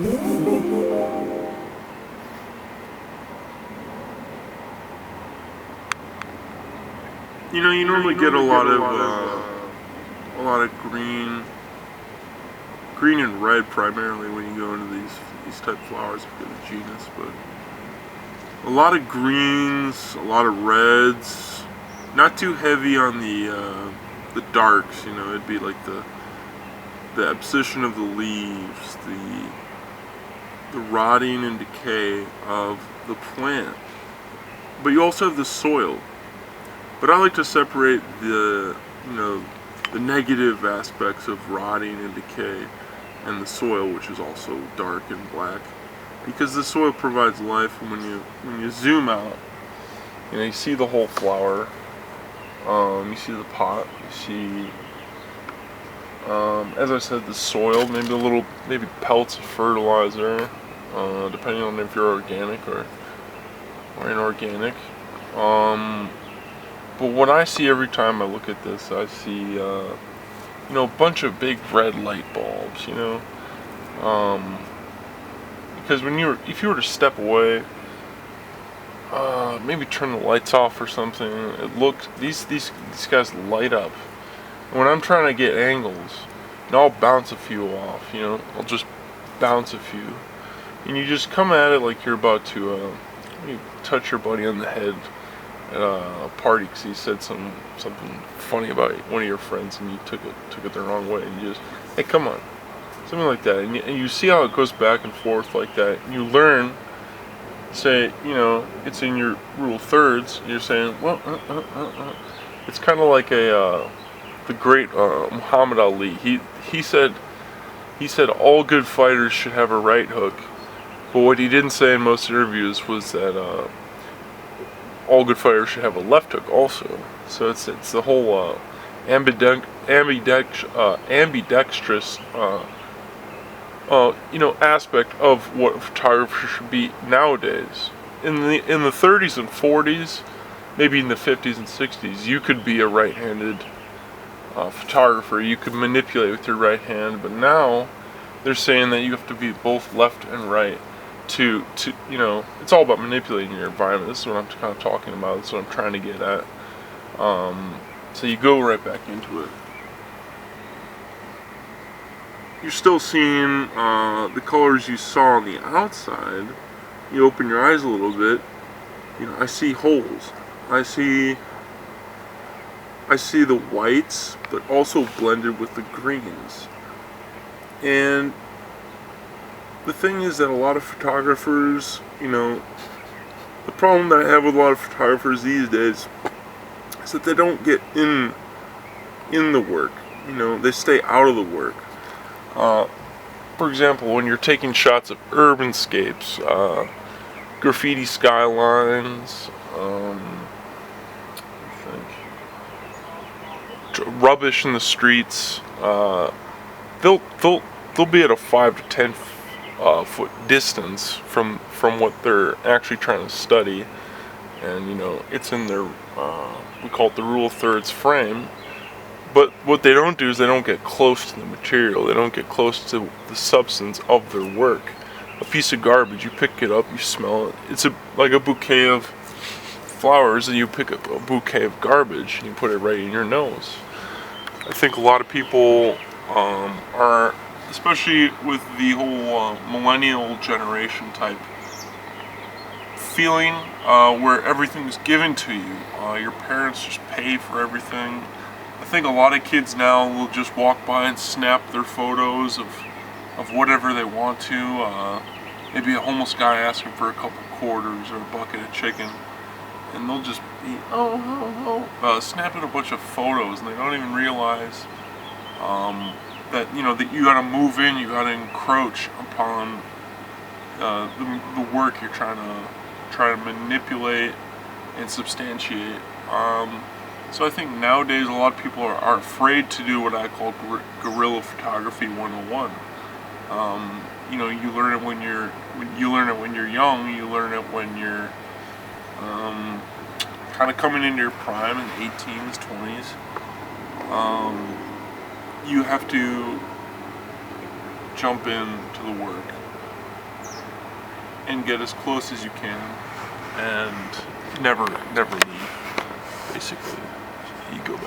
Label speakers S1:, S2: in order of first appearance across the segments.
S1: You know, you normally get a lot of green and red primarily when you go into these type of flowers of the genus, but a lot of greens, a lot of reds, not too heavy on the darks. You know, it'd be like the abscission of the leaves, the rotting and decay of the plant. But you also have the soil. But I like to separate the negative aspects of rotting and decay and the soil, which is also dark and black, because the soil provides life. And when you zoom out, you see the whole flower. You see the pot. You see, as I said, the soil. Maybe pelts of fertilizer, depending on if you're organic or inorganic. But what I see every time I look at this, I see, a bunch of big red light bulbs, because if you were to step away, maybe turn the lights off or something, these guys light up. And when I'm trying to get angles, I'll bounce a few off, I'll just bounce a few. And you just come at it like you're about to, touch your buddy on the head at a party because he said something funny about one of your friends and you took it the wrong way, and you just, hey, come on, something like that, and you see how it goes back and forth like that, and you learn, say, it's in your rule thirds, and you're saying, well, it's kind of like the great Muhammad Ali. He said all good fighters should have a right hook, but what he didn't say in most interviews was that all good fighters should have a left hook also. So it's the whole ambidextrous aspect of what a photographer should be nowadays. In the 30s and 40s, maybe in the 50s and 60s, you could be a right-handed photographer. You could manipulate with your right hand, but now they're saying that you have to be both left and right. To it's all about manipulating your environment. This is what I'm kind of talking about. This is what I'm trying to get at. So you go right back into it. You're still seeing the colors you saw on the outside. You open your eyes a little bit. I see holes. I see the whites, but also blended with the greens. And the thing is that a lot of photographers, the problem that I have with a lot of photographers these days is that they don't get in the work. They stay out of the work. For example, when you're taking shots of urbanscapes, graffiti skylines, rubbish in the streets, they'll be at a 5 to 10 foot distance from what they're actually trying to study, and it's in their we call it the rule of thirds frame. But what they don't do is they don't get close to the material. They don't get close to the substance of their work. A piece of garbage, you pick it up, you smell it. It's like a bouquet of flowers, and you pick up a bouquet of garbage and you put it right in your nose. I think a lot of people are, especially with the whole millennial generation type feeling, where everything's given to you. Your parents just pay for everything. I think a lot of kids now will just walk by and snap their photos of whatever they want to. Maybe a homeless guy asking for a couple quarters or a bucket of chicken, and they'll just be snapping a bunch of photos, and they don't even realize that that you got to move in, you got to encroach upon the work you're trying to manipulate and substantiate. So I think nowadays a lot of people are afraid to do what I call guerrilla photography 101. You learn it when you're young. You learn it when you're kind of coming into your prime in the 18s, 20s. You have to jump into the work. and get as close as you can, and never leave. Basically, you go back.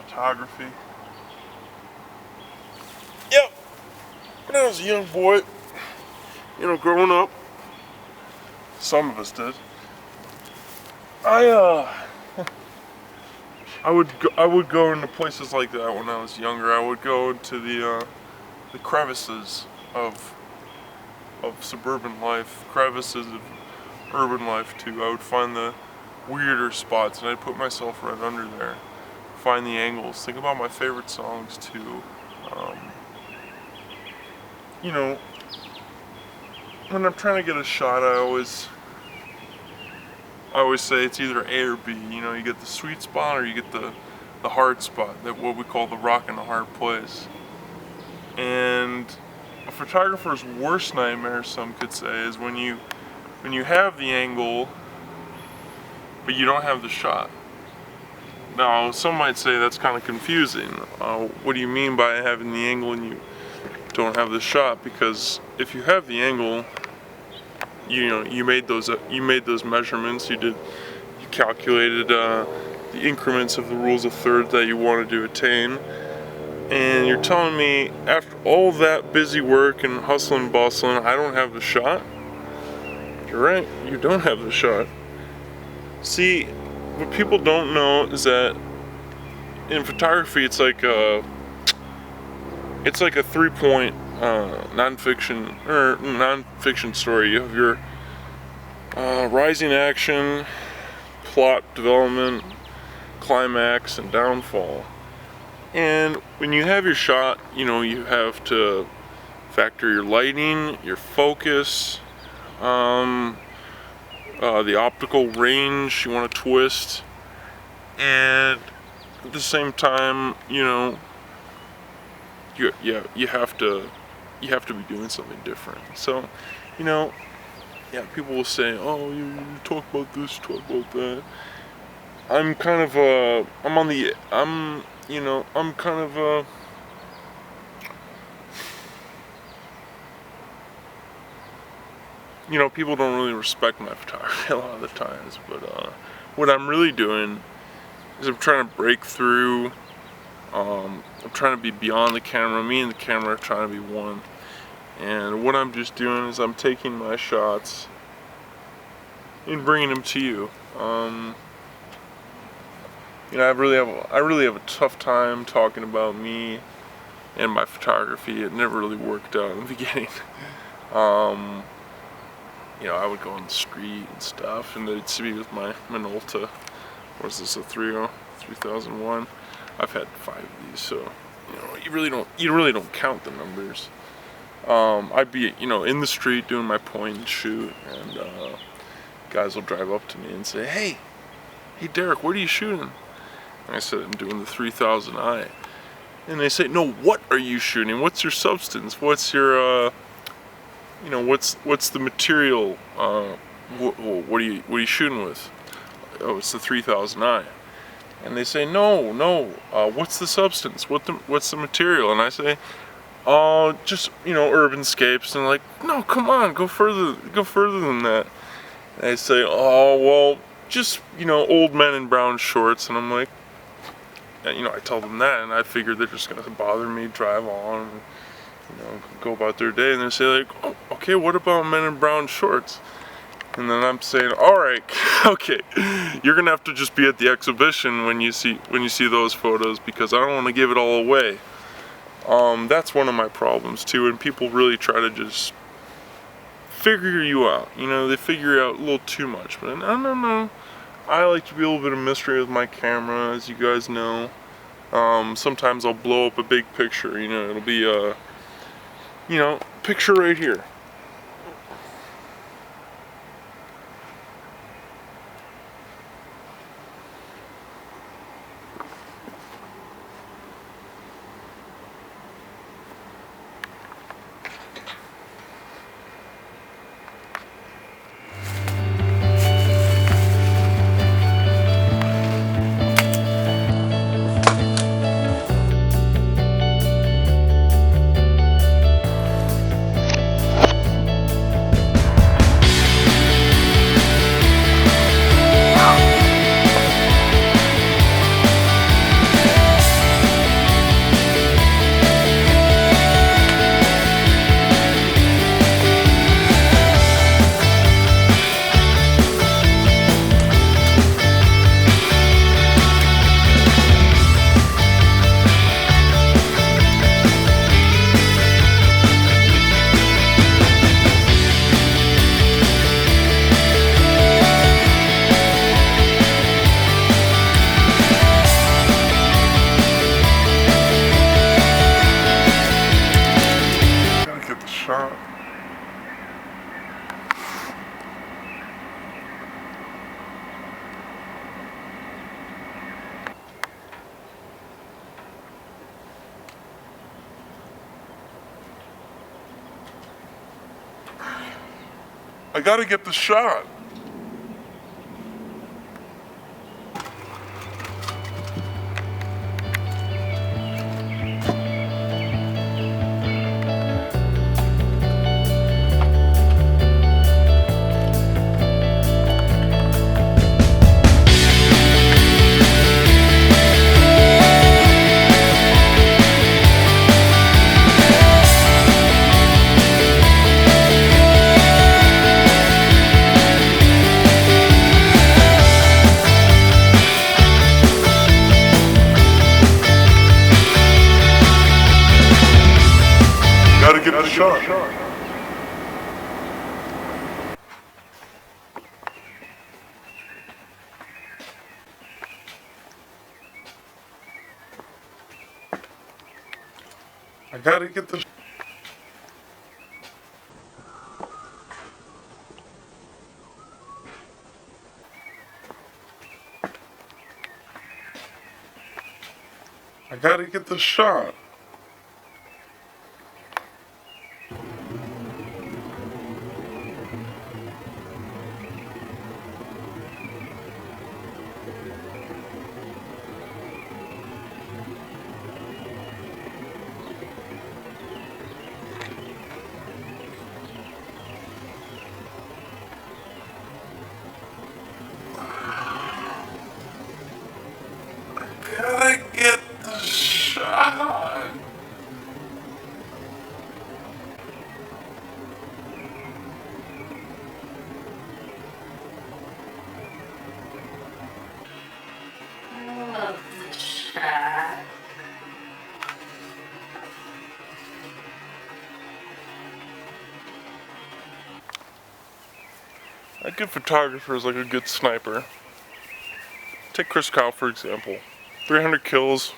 S1: Photography. Yep. When I was a young boy, growing up, some of us did. I would go into places like that when I was younger. I would go into the crevices of suburban life, crevices of urban life too. I would find the weirder spots, and I'd put myself right under there. Find the angles. Think about my favorite songs too. When I'm trying to get a shot, I always say it's either A or B. You get the sweet spot or you get the hard spot, that what we call the rock in a hard place. And a photographer's worst nightmare, some could say, is when you have the angle, but you don't have the shot. Now, some might say that's kind of confusing. What do you mean by having the angle and you don't have the shot? Because if you have the angle, you made those measurements. You calculated the increments of the rules of thirds that you wanted to attain, and you're telling me after all that busy work and hustle and bustling, I don't have the shot? You're right. You don't have the shot. See. What people don't know is that in photography, it's like a 3-point non-fiction story. You have your rising action, plot development, climax, and downfall. And when you have your shot, you have to factor your lighting, your focus, the optical range you want to twist, and at the same time, you have to be doing something different. So, people will say, "Oh, you talk about this, talk about that." I'm kind of people don't really respect my photography a lot of the times, but what I'm really doing is I'm trying to break through. I'm trying to be beyond the camera. Me and the camera are trying to be one. And what I'm just doing is I'm taking my shots and bringing them to you. I really have a tough time talking about me and my photography. It never really worked out in the beginning. I would go on the street and stuff, and they'd see me with my Minolta. What is this, a 3001? I've had 5 of these, so you really don't count the numbers. I'd be in the street doing my point and shoot, and guys will drive up to me and say, "Hey Derik, what are you shooting?" And I said, "I'm doing the 3000i." And they say, "No, what are you shooting? What's your substance? What's your what's the material? What are you shooting with?" "Oh, it's the 3000i." And they say, no, what's the substance? What's the material? And I say, just, urbanscapes. And like, no, come on, go further than that. And they say, oh, well, just, old men in brown shorts. And I'm like, I tell them that, and I figure they're just gonna bother me, drive on, go about their day. And they say like, oh, okay, what about men in brown shorts? And then I'm saying, all right, okay, you're gonna have to just be at the exhibition when you see those photos, because I don't want to give it all away. That's one of my problems too, and people really try to just figure you out. They figure you out a little too much. But no. I like to be a little bit of mystery with my camera, as you guys know. Sometimes I'll blow up a big picture. It'll be a, picture right here. I gotta get the shot. Gotta get the shot. I gotta get the I gotta get the shot. Gotta get the shot. A good photographer is like a good sniper. Take Chris Kyle for example. 300 kills,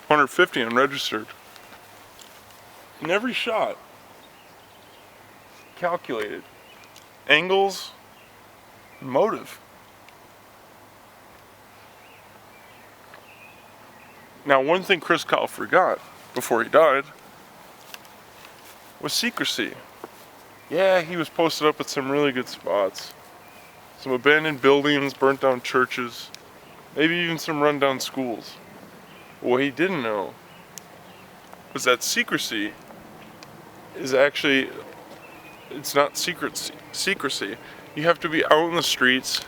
S1: 150 unregistered. In every shot, calculated. Angles, motive. Now, one thing Chris Kyle forgot before he died was secrecy. Yeah, he was posted up at some really good spots. Some abandoned buildings, burnt down churches. maybe even some rundown schools. What he didn't know was that secrecy is actually, it's not secrecy. You have to be out in the streets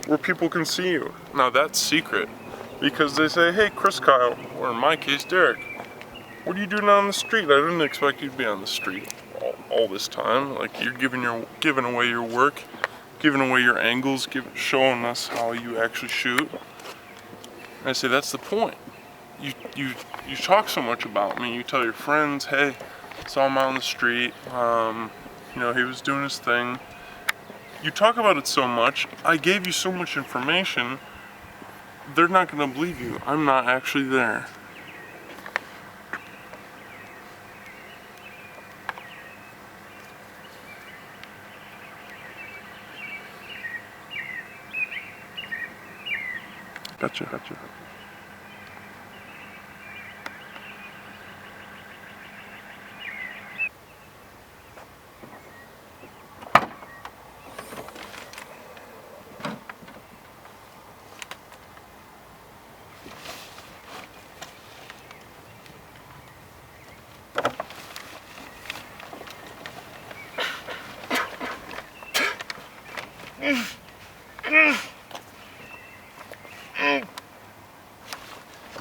S1: where people can see you. Now that's secret, because they say, hey Chris Kyle, or in my case Derik, what are you doing on the street? I didn't expect you to be on the street all this time. Like, you're giving away your work, giving away your angles, showing us how you actually shoot. And I say, that's the point. You talk so much about me. You tell your friends, hey, saw him out on the street. He was doing his thing. You talk about it so much. I gave you so much information. They're not gonna believe you. I'm not actually there. Gotcha.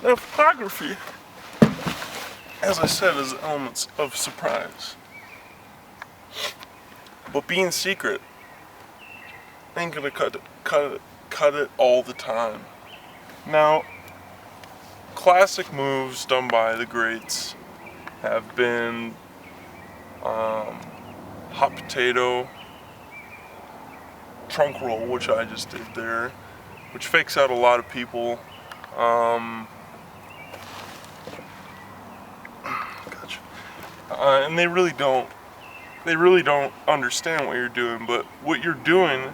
S1: Now, photography, as I said, is elements of surprise. But being secret ain't gonna cut it all the time. Now, classic moves done by the greats have been hot potato, trunk roll, which I just did there, which fakes out a lot of people. And they really don't understand what you're doing, but what you're doing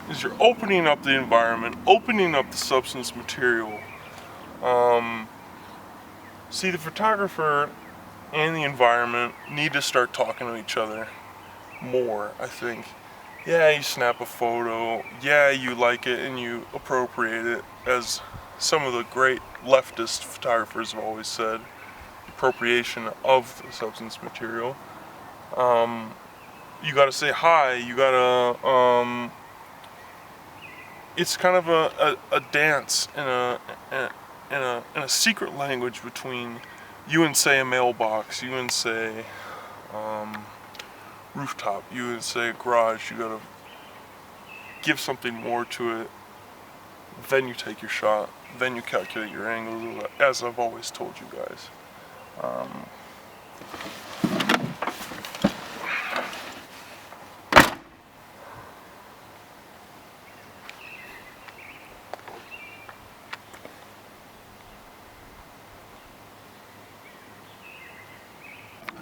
S1: is you're opening up the environment, opening up the substance material. See, the photographer and the environment need to start talking to each other more, I think. Yeah, you snap a photo, yeah, you like it and you appropriate it, as some of the great leftist photographers have always said. Appropriation of the substance material. You gotta say hi, you gotta, it's kind of a dance in a secret language between you and, say, a mailbox, you and, say, rooftop, you and, say, a garage. You gotta give something more to it, then you take your shot, then you calculate your angles, as I've always told you guys.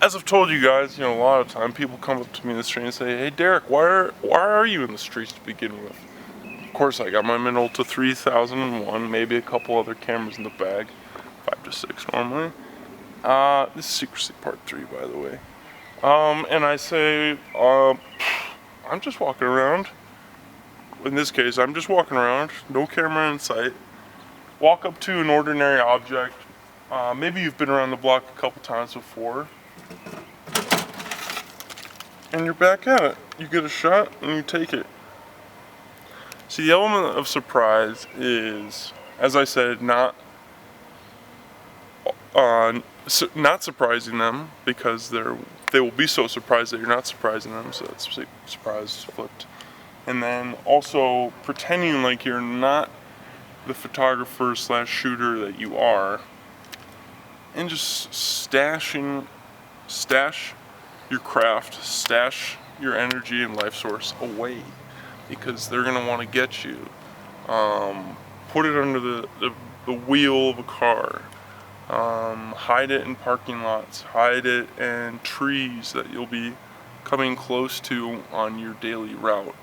S1: As I've told you guys, a lot of time people come up to me in the street and say, hey Derik, why are you in the streets to begin with? Of course, I got my Minolta 3001, maybe a couple other cameras in the bag, 5 to 6 normally. This is secrecy part 3, by the way. And I say, I'm just walking around. In this case, I'm just walking around, no camera in sight. Walk up to an ordinary object. Maybe you've been around the block a couple times before. And you're back at it. You get a shot and you take it. See, the element of surprise is, as I said, not surprising them, because they will be so surprised that you're not surprising them, so that's surprise flipped. And then also pretending like you're not the photographer / shooter that you are, and just stash your craft, stash your energy and life source away, because they're gonna want to get you. Put it under the wheel of a car. Hide it in parking lots, hide it in trees that you'll be coming close to on your daily route.